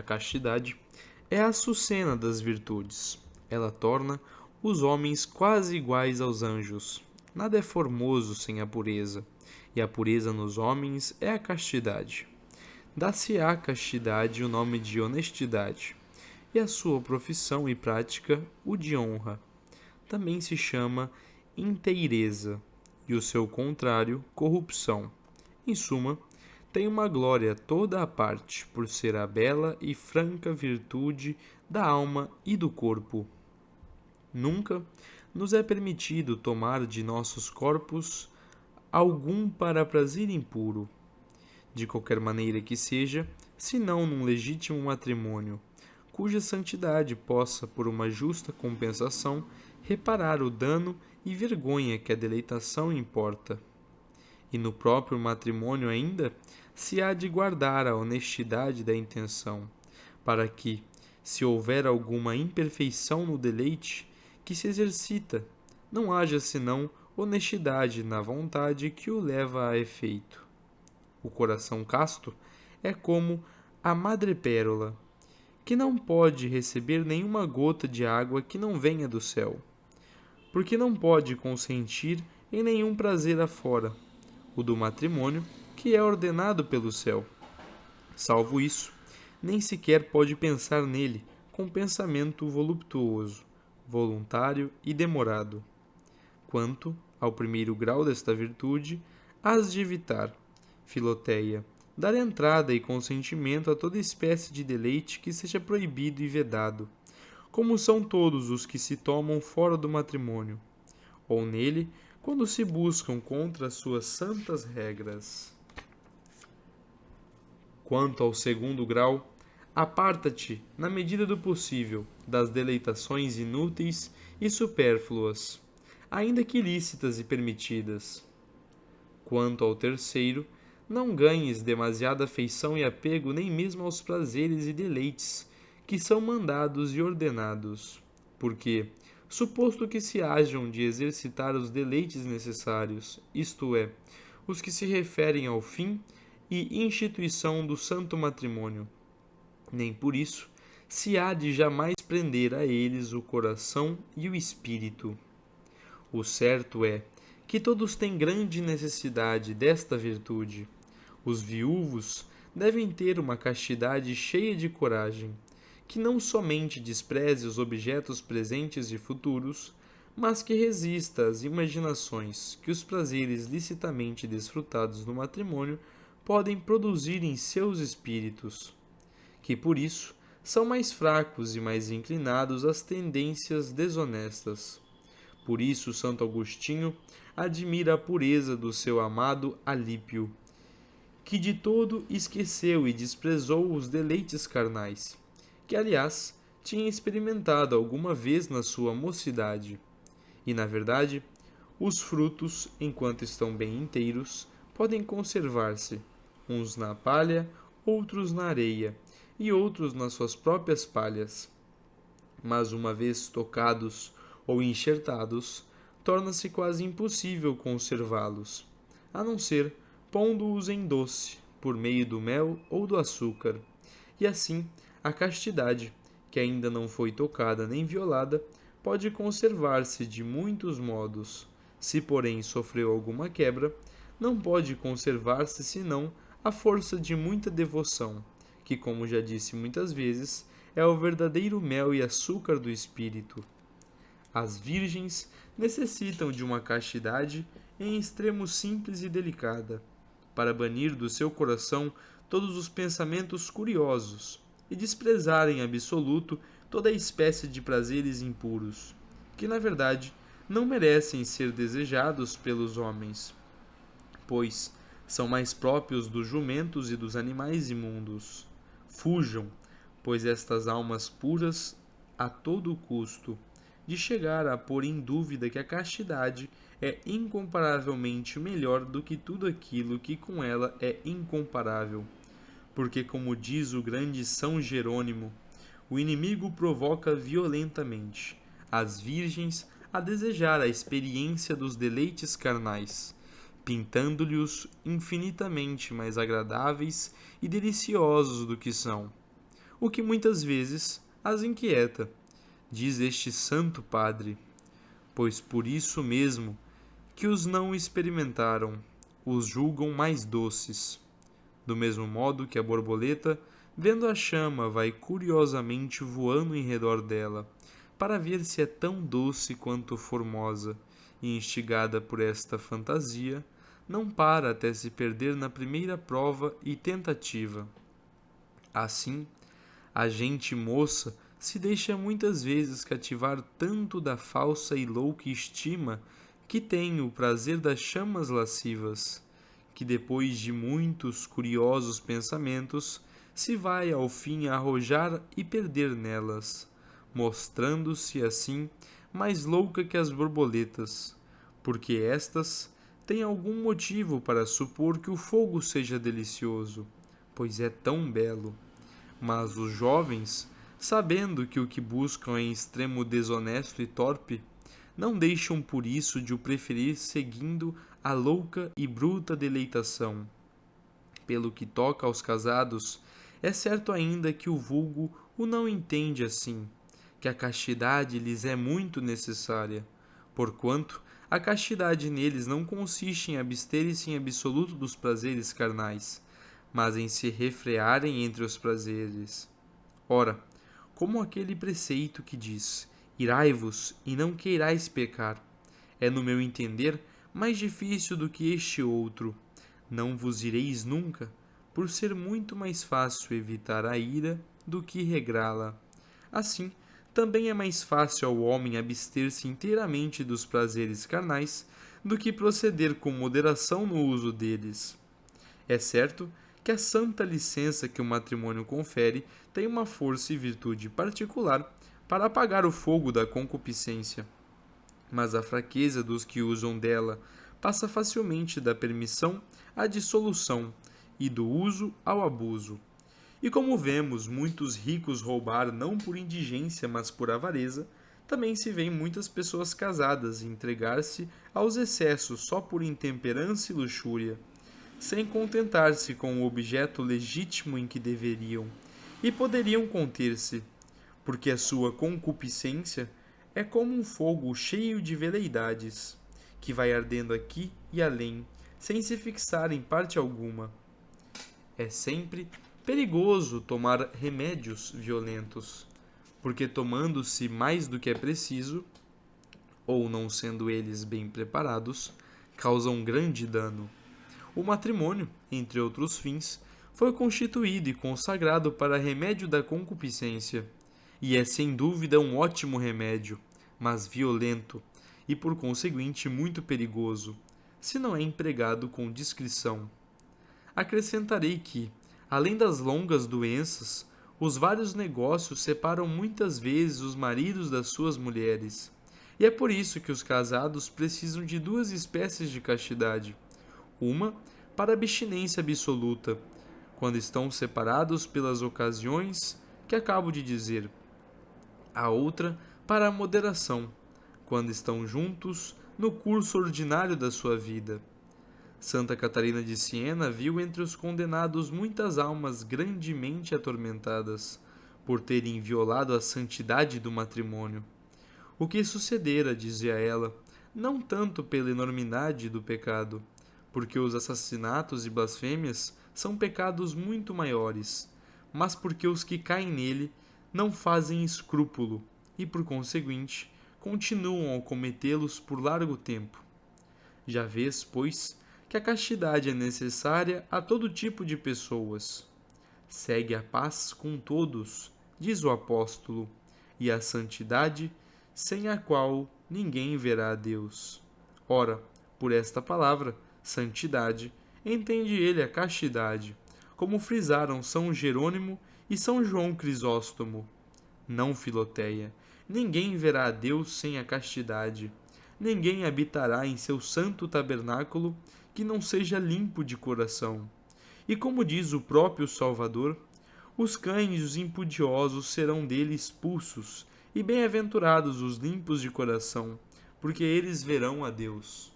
A castidade é a açucena das virtudes. Ela torna os homens quase iguais aos anjos. Nada é formoso sem a pureza, e a pureza nos homens é a castidade. Dá-se-á à castidade o nome de honestidade, e a sua profissão e prática o de honra. Também se chama inteireza, e o seu contrário, corrupção. Em suma, tem uma glória toda à parte, por ser a bela e franca virtude da alma e do corpo. Nunca nos é permitido tomar de nossos corpos algum para prazer impuro, de qualquer maneira que seja, senão num legítimo matrimônio, cuja santidade possa, por uma justa compensação, reparar o dano e vergonha que a deleitação importa. E no próprio matrimônio ainda se há de guardar a honestidade da intenção, para que, se houver alguma imperfeição no deleite que se exercita, não haja senão honestidade na vontade que o leva a efeito. O coração casto é como a madrepérola, que não pode receber nenhuma gota de água que não venha do céu, porque não pode consentir em nenhum prazer afora, o do matrimônio, que é ordenado pelo céu. Salvo isso, nem sequer pode pensar nele com pensamento voluptuoso, voluntário e demorado. Quanto ao primeiro grau desta virtude, hás de evitar, Filoteia, dar entrada e consentimento a toda espécie de deleite que seja proibido e vedado, como são todos os que se tomam fora do matrimônio, ou nele, quando se buscam contra as suas santas regras. Quanto ao segundo grau, aparta-te, na medida do possível, das deleitações inúteis e supérfluas, ainda que lícitas e permitidas. Quanto ao terceiro, não ganhes demasiada afeição e apego nem mesmo aos prazeres e deleites que são mandados e ordenados, porque, suposto que se hajam de exercitar os deleites necessários, isto é, os que se referem ao fim e instituição do santo matrimônio, nem por isso se há de jamais prender a eles o coração e o espírito. O certo é que todos têm grande necessidade desta virtude. Os viúvos devem ter uma castidade cheia de coragem, que não somente despreze os objetos presentes e futuros, mas que resista às imaginações que os prazeres licitamente desfrutados no matrimônio podem produzir em seus espíritos, que por isso são mais fracos e mais inclinados às tendências desonestas. Por isso Santo Agostinho admira a pureza do seu amado Alípio, que de todo esqueceu e desprezou os deleites carnais, que aliás tinha experimentado alguma vez na sua mocidade. E na verdade, os frutos, enquanto estão bem inteiros, podem conservar-se, uns na palha, outros na areia, e outros nas suas próprias palhas. Mas uma vez tocados ou enxertados, torna-se quase impossível conservá-los, a não ser pondo-os em doce, por meio do mel ou do açúcar. E assim, a castidade, que ainda não foi tocada nem violada, pode conservar-se de muitos modos. Se, porém, sofreu alguma quebra, não pode conservar-se senão à força de muita devoção, que, como já disse muitas vezes, é o verdadeiro mel e açúcar do espírito. As virgens necessitam de uma castidade em extremo simples e delicada, para banir do seu coração todos os pensamentos curiosos e desprezar em absoluto toda a espécie de prazeres impuros, que na verdade não merecem ser desejados pelos homens, pois são mais próprios dos jumentos e dos animais imundos. Fujam, pois estas almas puras, a todo custo, de chegar a pôr em dúvida que a castidade é incomparavelmente melhor do que tudo aquilo que com ela é incomparável. Porque, como diz o grande São Jerônimo, o inimigo provoca violentamente as virgens a desejar a experiência dos deleites carnais, pintando-lhes infinitamente mais agradáveis e deliciosos do que são. o que muitas vezes as inquieta, diz este santo padre, pois por isso mesmo que os não experimentaram os julgam mais doces. Do mesmo modo que a borboleta, vendo a chama, vai curiosamente voando em redor dela, para ver se é tão doce quanto formosa, e instigada por esta fantasia, não para até se perder na primeira prova e tentativa. Assim, a gente moça se deixa muitas vezes cativar tanto da falsa e louca estima que tem o prazer das chamas lascivas, que depois de muitos curiosos pensamentos se vai ao fim arrojar e perder nelas, mostrando-se assim mais louca que as borboletas, porque estas têm algum motivo para supor que o fogo seja delicioso, pois é tão belo. Mas os jovens, sabendo que o que buscam é em extremo desonesto e torpe, não deixam por isso de o preferir seguindo a louca e bruta deleitação. Pelo que toca aos casados, é certo ainda que o vulgo o não entende assim, que a castidade lhes é muito necessária, porquanto a castidade neles não consiste em abster-se em absoluto dos prazeres carnais, mas em se refrearem entre os prazeres. Ora, como aquele preceito que diz: irai-vos e não queirais pecar, é, no meu entender, mais difícil do que este outro: não vos ireis nunca, por ser muito mais fácil evitar a ira do que regrá-la. Assim, também é mais fácil ao homem abster-se inteiramente dos prazeres carnais do que proceder com moderação no uso deles. É certo que a santa licença que o matrimônio confere tem uma força e virtude particular para apagar o fogo da concupiscência, mas a fraqueza dos que usam dela passa facilmente da permissão à dissolução e do uso ao abuso. E como vemos muitos ricos roubar não por indigência, mas por avareza, também se vê muitas pessoas casadas entregar-se aos excessos só por intemperança e luxúria, sem contentar-se com o objeto legítimo em que deveriam e poderiam conter-se, porque a sua concupiscência é como um fogo cheio de veleidades, que vai ardendo aqui e além, sem se fixar em parte alguma. É sempre perigoso tomar remédios violentos, porque tomando-se mais do que é preciso, ou não sendo eles bem preparados, causam grande dano. O matrimônio, entre outros fins, foi constituído e consagrado para remédio da concupiscência, e é sem dúvida um ótimo remédio, mas violento, e por conseguinte muito perigoso, se não é empregado com discrição. Acrescentarei que, além das longas doenças, os vários negócios separam muitas vezes os maridos das suas mulheres, e é por isso que os casados precisam de duas espécies de castidade: uma para abstinência absoluta, quando estão separados pelas ocasiões que acabo de dizer; a outra para a moderação, quando estão juntos no curso ordinário da sua vida. Santa Catarina de Siena viu entre os condenados muitas almas grandemente atormentadas por terem violado a santidade do matrimônio. O que sucedera, dizia ela, não tanto pela enormidade do pecado, porque os assassinatos e blasfêmias são pecados muito maiores, mas porque os que caem nele não fazem escrúpulo e, por conseguinte, continuam a cometê-los por largo tempo. Já vês, pois, que a castidade é necessária a todo tipo de pessoas. Segue a paz com todos, diz o apóstolo, e a santidade, sem a qual ninguém verá a Deus. Ora, por esta palavra, santidade, entende ele a castidade, como frisaram São Jerônimo e São João Crisóstomo. Não, Filoteia, ninguém verá a Deus sem a castidade. Ninguém habitará em seu santo tabernáculo que não seja limpo de coração. E como diz o próprio Salvador, os cães e os impudiosos serão dele expulsos, e bem-aventurados os limpos de coração, porque eles verão a Deus.